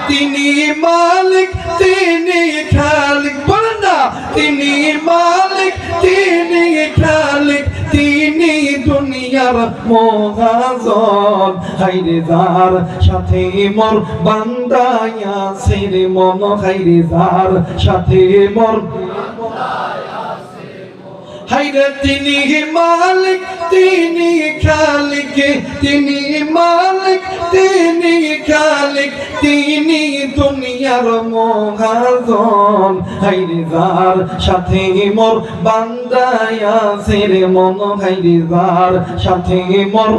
তিনি মালিক তিনি খালিক, বলেন না তিনি মালিক তিনি খালিক, তিনি দুনিয়ার মহাজন। হাইরে যার সাথে মোর বান্দায় আছে রে মন, হাইরে যার সাথে মোর, হাইরে তিনি মালিক তিনি খালিক, তিনি মালিক তিনি খালিক, তিনি দুনিয়ার মহাজন। হাইরে যার সাথে মোর বান্দায় আছে রে মন, হাইরে যার সাথে মোর,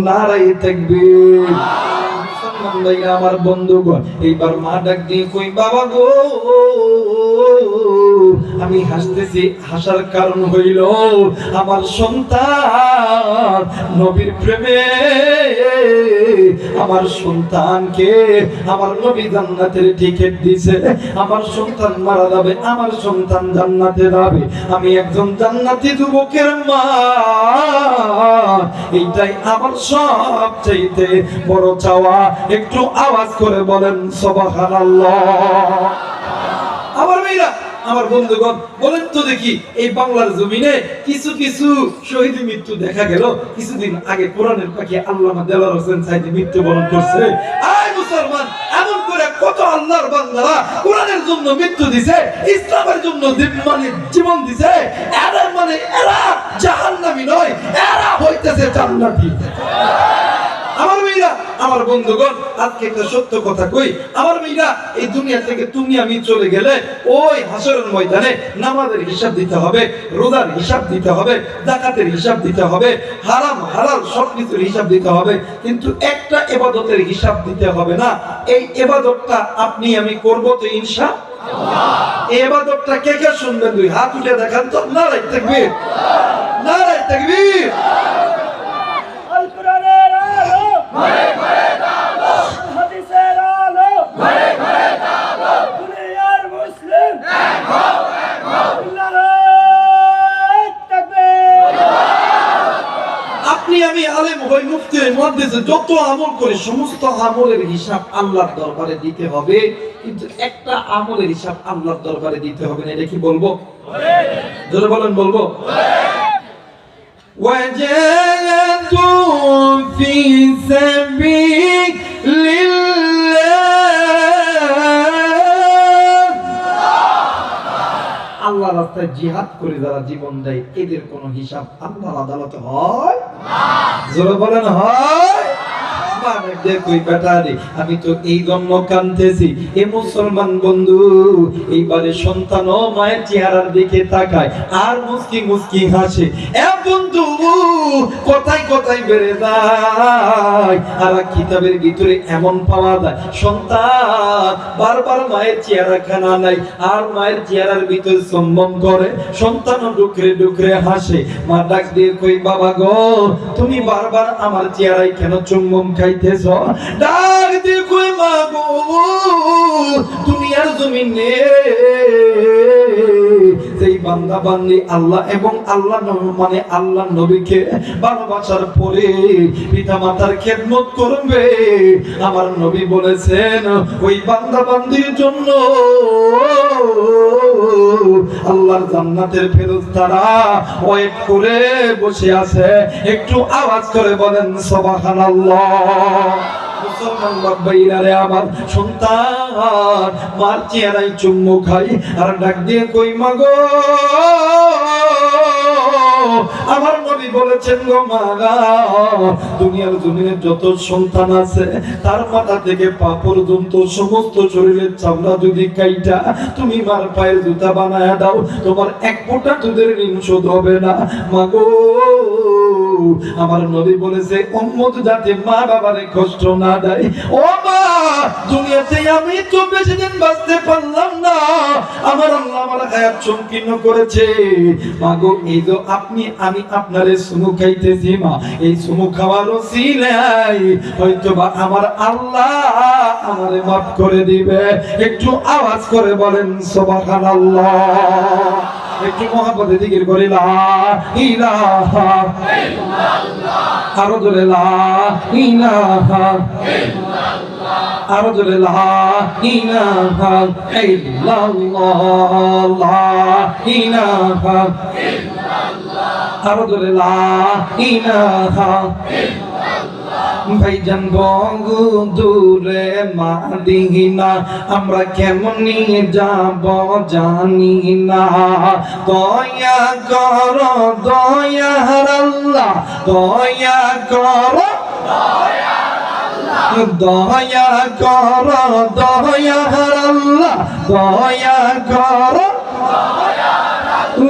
নারায়ে তাকবীর। আমার বন্ধুগণ, এইবার মা ডাক দিয়ে কই বাবা গো, আমি হাসতেছি, হাসার কারণ হইল আমার সন্তান নবীর প্রেমে, আমার সন্তানকে আমার নবী জান্নাতের টিকিট দিছে। আমার সন্তান মারা যাবে, আমার সন্তান জান্নাতে যাবে, আমি একজন জান্নাতি যুবকের মা, এইটাই আমার সবচাইতে বড় চাওয়া। একটু আওয়াজ করে বলেন সুবহানাল্লাহ। আমার মেয়েরা, আমার বন্ধুগণ, বলেন তো দেখি, এই বাংলার জমিনে কিছু কিছু শহীদ মৃত্যু দেখা গেল। কিছুদিন আগে কোরআনের পাখি আল্লামা দেলোয়ার হোসেন সাইদি মৃত্যুবরণ করছে। আয় মুসলমান, এমন করে কত আল্লাহর বান্দারা কোরআনের জন্য মৃত্যু দিছে, ইসলামের জন্য জীবন দিছে। এরা মানে এরা জাহান্নামী নয়, এরা হইতেছে জান্নাতি। আমার মেয়েরা, আমার বন্ধুগণ, আজকে একটা সত্য কথা কই। আমার মেয়েরা, এই দুনিয়া থেকে তুমি আমি চলে গেলে ওই হাসরের ময়দানে নামাজের হিসাব দিতে হবে, রোজার হিসাব দিতে হবে, যাকাতের হিসাব দিতে হবে, হারাম হালাল সবকিছুর হিসাব দিতে হবে, কিন্তু একটা ইবাদতের হিসাব দিতে হবে না। এই ইবাদতটা আপনি আমি করব তো ইনশাআল্লাহ। এই ইবাদতটা কে কে শুনবেন? দুই হাত উঠে দেখান তো। নারায়ে তাকবীর, নারায়ে তাকবীর। আপনি আমি আলেম হই, মুফতি হই, মুহাদ্দিস, যত আমল করি সমস্ত আমলের হিসাব আল্লাহর দরবারে দিতে হবে, কিন্তু একটা আমলের হিসাব আল্লাহর দরবারে দিতে হবে না। এটা কি বলবো? জোরে বলেন, বলবো? ওয়াজাহাদু ফি সাবিলিল্লাহ, আল্লাহর রাস্তায় জিহাদ করে যারা জীবন দেয়, এদের কোনো হিসাব আল্লাহর আদালতে হয় না। জোরে বলেন, হয়? আমি তো এই জন্য কাঁদতেছি, এ মুসলমান বন্ধু এইবারে সন্তান ও মায়ের চেহারার দিকে তাকায় আর মুস্কি মুস্কি হাসে। এ বন্ধু, কথায় কথায় বেড়ে যায়। আর কিতাবের ভিতরে এমন পাওয়া যায়, সন্তান বারবার মায়ের চেহারা খানা নাই আর মায়ের চেহারার ভিতরে সম্ভব করে, সন্তান ডুকরে ডুকরে হাসে। মা ডাক দিয়ে কই বাবা গো, তুমি বারবার আমার চেহারায় কেন চুম্বন খাইতেছ? ডাক দিয়ে কই মা গো, দুনিয়ার জমিনে সেই বান্দা বান্দি আল্লাহ এবং আল্লাহ মানে আল্লাহ নবীকে ভালোবাসার পরে পিতা মাতার খেদমত করবে। আমার নবী বলেছেন, ওই বান্দা বান্দির জন্য আল্লাহর জান্নাতের ফেরেশতারা ওয়েট করে বসে আছে। একটু আওয়াজ করে বলেন সুবহানাল্লাহ। মুসলমান বাবাইরা রে, আমার সন্তান মার চেহারায় চুম্বু খাই আর ডাক দিয়ে কই মা গো, আমার নবী বলেছেন গো মা, দুনিয়ার জমিনে যত সন্তান আছে তার মাথা থেকে পা পর্যন্ত সমস্ত শরীরের চামড়া যদি কাইটা তুমি মার পায়ের জুতা বানায়া দাও, তোমার এক ফোঁটা দুধের ঋণ শোধ হবে না। মা গো, আমার নবী বলেছে উম্মত যাতে মা বাবারে কষ্ট না দেয়। ও মা, দুনিয়াতে আমি তো বেশি দিন বাঁচতে পারলাম না, আমার আল্লাহ আমার হায়াত সংকীর্ণ করেছে। মা গো, এই যে আপনি আমি আপনারে সুমু খাইতেছি মা, এই সুমু খাওয়ার ওসিলায় হয়তোবা আমার আল্লাহ আমারে মাফ করে দিবে। একটু আওয়াজ করে বলেন সুবহানাল্লাহ। একটু মহব্বতে জিকির করি লা ইলাহা ইল্লাল্লাহ, আরো জোরে লা ইলাহা ইল্লাল্লাহ, আরো জোরে লা ইলাহা ইল্লাল্লাহ, লা ইলাহা ইল্লাল্লাহ, আরো জোরে লা ইলাহা ইল্লাল্লাহ। ভাইজান বহু দূরে মাদিনা, আমরা কেমনি যাব জানি না। দয়া করো দয়ার আল্লাহ, দয়া করো দয়া করো দয়ার আল্লাহ, দয়া করো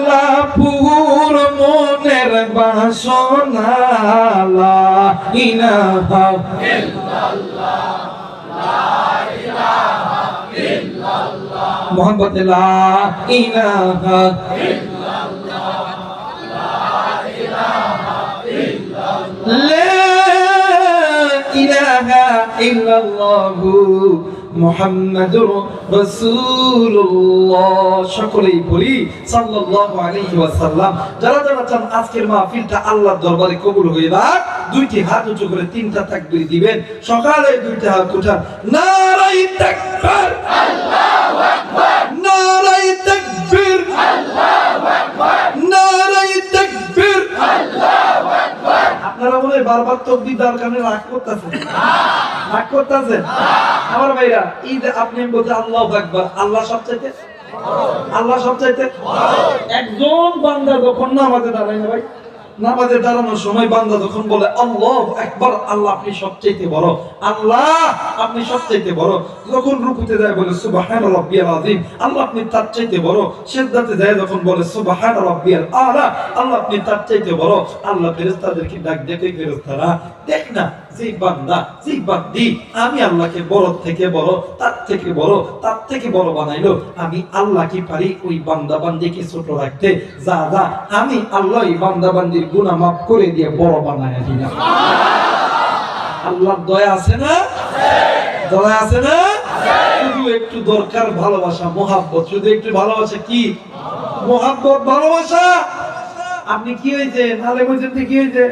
লাপুর মনের বাসনা লা ইলাহা ইল্লাল্লাহ, লা ইলাহা ইল্লাল্লাহ, মুহাম্মদ লা ইলাহা ইল্লাল্লাহ, লা ইলাহা ইল্লাল্লাহ, লা ইলাহা ইল্লাল্লাহ মুহাম্মাদুর রাসূলুল্লাহ। সকলেই বলি সাল্লাল্লাহু আলাইহি ওয়াসাল্লাম। যারা যারা চান আজকের মাহফিলটা আল্লাহর দরবারে কবুল হয়ে যাক, দুইটি হাত উঁচু করে তিনটা তাকবীর দিবেন। সকালে দুইটা হাত উঠান, নারায়ে তাকবীর, আল্লাহু আকবার, নারায়ে তাকবীর, আল্লাহু আকবার, নারায়ে তাকবীর, আল্লাহু আকবার। আপনারা বলে বারবার তাকবীর দেওয়ার কারণে রাগ করতেছেন, রাগ করতেছেন। আমার ভাইরা, এই যে আপনি বলতে আল্লাহু আকবার, আল্লাহ সবচাইতে আল্লাহ সবচাইতে একজন বান্দা যখন নামাজে দাঁড়ায় না ভাই, নামাজে দাঁড়ানোর সময় বান্দা যখন বলে আল্লাহু আকবার, আল্লাহ আপনি সবচাইতে বড়, আল্লাহ আপনি সবচাইতে বড়। যখন রুকুতে যায় বলে সুবহান রাব্বিয়াল আযীম, আল্লাহ আপনি তার চাইতে বড়। সিজদাতে যায় যখন বলে সুবহান রাব্বিয়াল আলা, আল্লাহ আপনি তার চাইতে বড়। আল্লাহ ফেরেশতাদেরকে ডাক দেখে, ফেরেশতারা দেখ না যে বান্দা যে বান্দি আমি আল্লাহকে বড় থেকে বড়, তার থেকে বড়, তার থেকে বড় বানাইলো, আমি আল্লাহ কি পারি ওই বান্দা বান্দিকে ছোট রাখতে? যা যা আমি আল্লাহ ওই বান্দা বান্দির গুনাহ মাফ করে দিয়ে বড় বানায় দিলাম। আল্লাহর দয়া আছে না? দয়া আছে না? শুধু একটু দরকার ভালোবাসা, মোহাব্বত। শুধু একটু ভালোবাসা, কি মোহাব্বত, ভালোবাসা। আপনি কি হয়েছে নালে বুঝেন কি হয়েছে?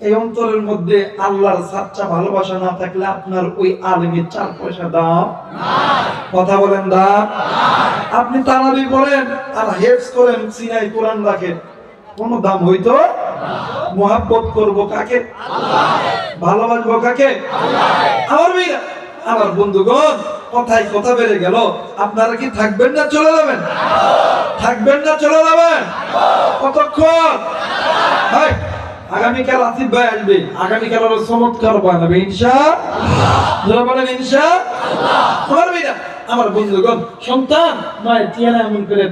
এই অন্তরের মধ্যে আল্লাহর সাচ্চা ভালোবাসা না থাকলে আপনার ওই আলেমের 4 পয়সা দাম নাই। কথা বলেন দাম নাই। আপনি তারাবি পড়েন আর হেফজ করেন, সিনাই কোরআন রাখেন, কোনো দাম হইতো না। মোহাব্বত করব কাকে? আল্লাহকে। ভালোবাসবো কাকে? আল্লাহকে। আমার ভাইরা, আমার বন্ধুগণ, কথায় কথা বেড়ে গেল। আপনারা কি থাকবেন না চলে যাবেন? থাকবেন না চলে যাবেন? কতক্ষণ? ভাই আগামীকাল আসিফ ভাই আসবে, আগামীকাল আরো চমৎকার বানাবে ইনশাআল্লাহ। যারা বলেন ইনশাআল্লাহ। আমার ভাইরা, আমার বন্ধুগণ, সন্তান মায়ের চেহারা এমন করে,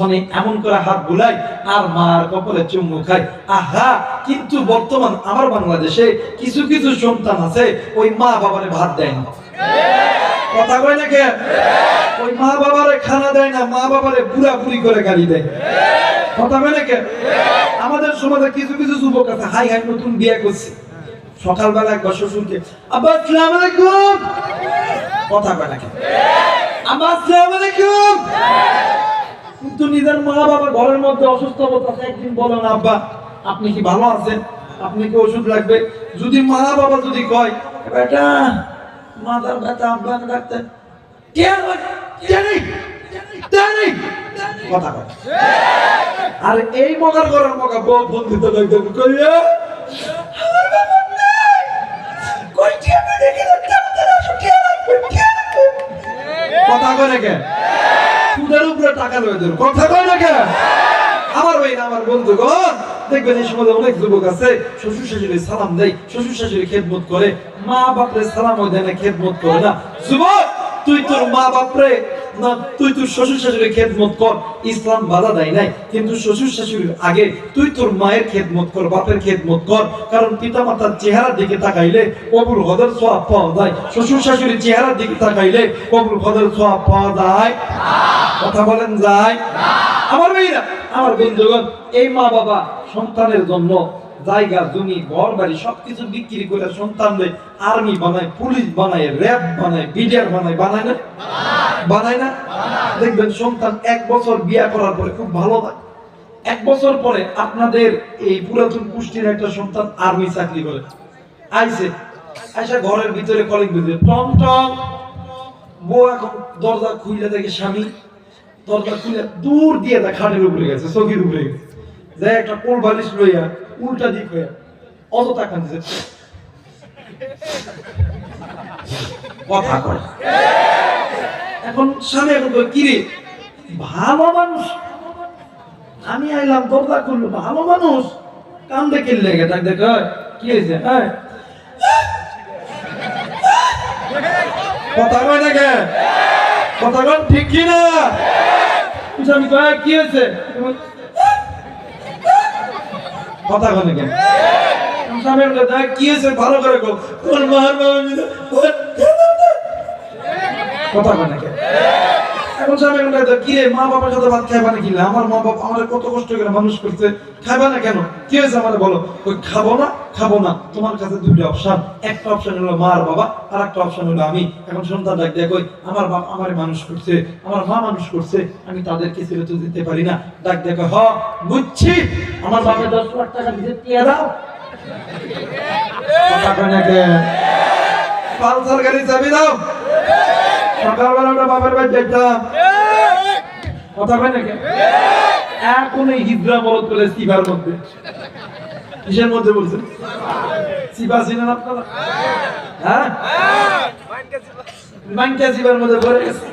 মানে এমন করে হাত বুলাই আর মার কপালে চুম্বু খায়, আহা। কিন্তু বর্তমান আমার বাংলাদেশে কিছু কিছু সন্তান আছে ওই মা বাবারে ভাত দেয় না। কথা কয় না কে? ওই মা বাবারে খানা দেয় না, মা বাবারে পুরা পুরি করে গালি দেয়। কথা কয় না কে? আমাদের সমাজে কিছু কিছু যুবক আছে, হাই হাই নতুন বিয়ে করছে, সকালবেলা একবার শ্বশুরকে আব্বা আসসালামু আলাইকুম, কথা কয় না কে? আব্বা আসসালামু আলাইকুম। কিন্তু নিজের মা বাবা ঘরের মধ্যে অসুস্থ অবস্থা, একদিন বলেন আব্বা আপনি কি ভালো আছেন, আপনি কি ওষুধ লাগবে? যদি মা বাবা যদি কয় বেটা মাথার ব্যথা, আব্বা ডাক্তার, কথা কয়। আর এই মগার ঘরের মগা বউ বন্ধিত ডাক্তার কইয়া আমার বাবা নাই, কই টিয়া দেখি ডাক্তার ছুটিয়া লাগবে, কথা কয় না কে? সুদের উপরে টাকা লয়ে দেন, কথা কয় না কে? আমার ভাই না, আমার বন্ধুগণ, দেখবেন এই সমাজে অনেক যুবক আছে শ্বশুর শাশুড়ি সালাম দেয়, শ্বশুর শাশুড়ি খেদমত করে, মা বাপরে সালামও দেয় না, খেদমত করে না। যুবক, তুই তোর মা বাপরে না, তুই তোর শ্বশুর শাশুড়ির খেদমত কর, ইসলাম বাধা দেয় নাই। কিন্তু শ্বশুর শাশুড়ির আগে তুই তোর মায়ের খেদমত কর, বাপের খেদমত কর। কারণ পিতা মাতার চেহারার দিকে তাকাইলে কবুল হদের সওয়াব পাওয়া যায়, শ্বশুর শাশুড়ির চেহারার দিকে তাকাইলে কবুল হদের সওয়াব পাওয়া যায় না। কথা বলেন যায় না? আমার ভাইরা, আমার বন্ধুগণ, এই মা বাবা সন্তানের জন্য জায়গা জমি ঘর বাড়ি সবকিছু বিক্রি করে সন্তানদের আর্মি বানায়, পুলিশ বানায়, র্যাব বানায়, বিডিআর বানায়, বানায় না? বানায় না? দেখবেন সন্তান 1 বছর বিয়ে করার পরে খুব ভালো লাগে। 1 বছর পরে আপনাদের এই পুরাতন পুষ্টির একটা সন্তান আর্মি চাকরি করে আইছে, আইসা ঘরের ভিতরে কলিং বেজে টম টম, বউ এখন দরজা খুলে দেখে স্বামী, দরজা খুলে দূর দিয়ে তা খাটের উপরে গেছে, চৌকির উপরে গেছে, যে একটা কোল বালিশ লইয়া উল্টা দিক হইয়া অত টাকা দিছে, কথা কয়। এখন স্বামী এখন কয়, কিরে ভালো মানুষ, আমি আইলাম দরজা খুললো, ভালো মানুষ কান্দে কিনলে গে, ডাক দেখে কি হয়েছে, হ্যাঁ কথা কয় না কে, কথা কন ঠিক কি না? স্বামী কয় কি হয়েছে, কথা কয় না কে? স্বামীর কথা কি হয়েছে ভালো করে কো, তোর মার কথা কয় না কে? এখন স্বামীর কথা কি রে, মা বাবার সাথে ভাত খাইবা না কি? আমার মা বাবা আমার কত কষ্ট করে মানুষ করছে, খাইবা না কেন, কি হয়েছে আমার বলো? ওই খাবো না, খাবো না। তোমার কাছে দুটো অপশন, একটা অপশন হলো মা আর বাবা, আর একটা অপশন হলো আমি। এখন সন্তান ডাক দেয়, কই আমার বাপ আমারে মানুষ করছে, আমার মা মানুষ করছে, আমি তাদেরকে ছেড়ে তো দিতে পারি না। ডাক দেখো, হ বুঝছি, আমার বাপে 10 লাখ টাকা দিতে দিয়ে দাও, কথা কয় না কে? পালসার গাড়ি চাবি দাও, সকালবেলা ওটা বাবার বাড়ি যাইতাম, কথা কয় না কে? এখন এই হিজরা মরদ করে সিবার মধ্যে, কিসের মধ্যে বলছেন? সিবা ছিলেন আপনারা? হ্যাঁ, মাইনকা সিবার মধ্যে পড়ে গেছে।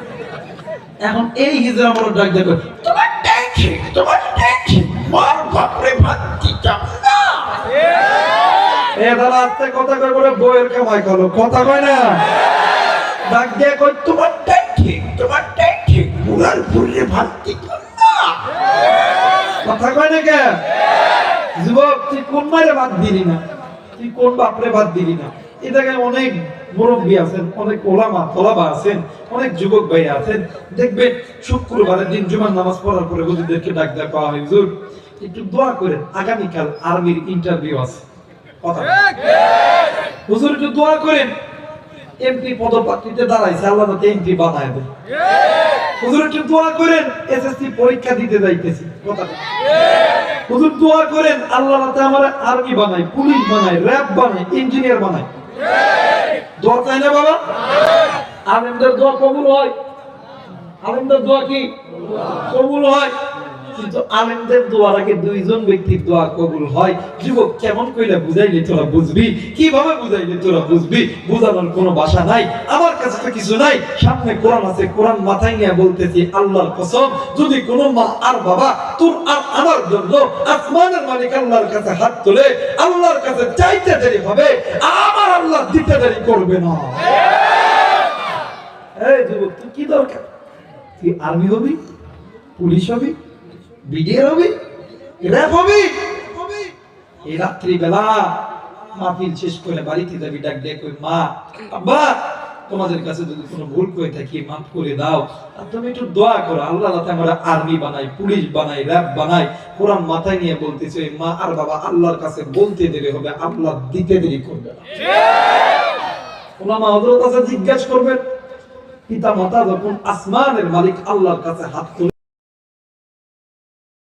এখন এই হিজরা মরদ ডাক দেখো, তোমার ট্যাঙ্কি, তোমার ট্যাঙ্কি, মার বাপরে ভাত দিতাম না। এ দাদা আস্তে কথা কয় বলে বইয়ের কামাই করো, কথা কয় না? ডাক দিয়ে কই, তোমার ট্যাঙ্কি, তোমার ট্যাঙ্কি, পুরার পুরে ভাত দিতাম না, কথা কয় না কে? যুবক তুই কোন মায়ের ভাত দিলি না, তুই কোন বাপরে ভাত দিলি না? এটাকে অনেক মুরব্বী আছেন, অনেক ওলামা তলাবা আছেন, অনেক যুবক ভাই আছেন, দেখবেন শুক্রবারের দিন জুমার নামাজ পড়ার পরে হুজুরদেরকে ডাক দেওয়া পাওয়া হয়, হুজুর একটু দোয়া করেন, আগামীকাল আর্মির ইন্টারভিউ আছে, কথা হুজুর একটু দোয়া করেন, এমপি পদপ্রার্থীতে দাঁড়াইছে, আল্লাহ যাতে এমপি বানায় দেয়। হুজুর একটু দোয়া করেন, এসএসসি পরীক্ষা দিতে যাইতেছি, কথা হুজুর দোয়া করেন, আল্লাহ যাতে আমার আর্মি বানায়, পুলিশ বানায়, র্যাব বানায়, ইঞ্জিনিয়ার বানায়। দোয়া চাই না বাবা? আলেমদের দোয়া কবুল হয়, আলেমদের দোয়া কি কবুল হয়? কিন্তু আলেমদের দোয়ার আগে 2 জন ব্যক্তির দোয়া কবুল হয়। যুবক কেমন কইলা বুঝাইলে তোরা বুঝবি, কিভাবে বুঝাইলে তোরা বুঝবি? বুঝানোর কোনো ভাষা নাই, আমার কাছে তো কিছু নাই, সামনে কোরআন আছে, কোরআন মাথায় নিয়ে বলতেছি আল্লাহর কসম, যদি কোনো মা আর বাবা তোর আর আমার জন্য আসমানের মালিক আল্লাহর কাছে হাত তোলে, আল্লাহর কাছে চাইতে দেরি হবে, আমার আল্লাহ দিতে দেরি করবে না। এই যুবক তুই কি দরকার, তুই আর্মি হবি, পুলিশ হবি, বিডিআর হবি, র্যাব হবি, এই রাত্রি বেলা মাহফিল শেষ করে বাড়িতে যাবি, ডাক দিয়ে কই, মা আব্বা তোমাদের কাছে যদি কোনো ভুল করে থাকি মাফ করে দাও, আর তুমি একটু দোয়া করো আল্লাহ যাতে আমরা আর্মি বানাই, পুলিশ বানাই, র্যাব বানাই। কোরআন মাথায় নিয়ে বলতেছে, মা আর বাবা আল্লাহর কাছে বলতে দেরি হবে, আল্লাহ দিতে দেরি করবে না। ওলামা হযরত আছে জিজ্ঞাসা করবেন, পিতা মাতা যখন আসমানের মালিক আল্লাহর কাছে হাত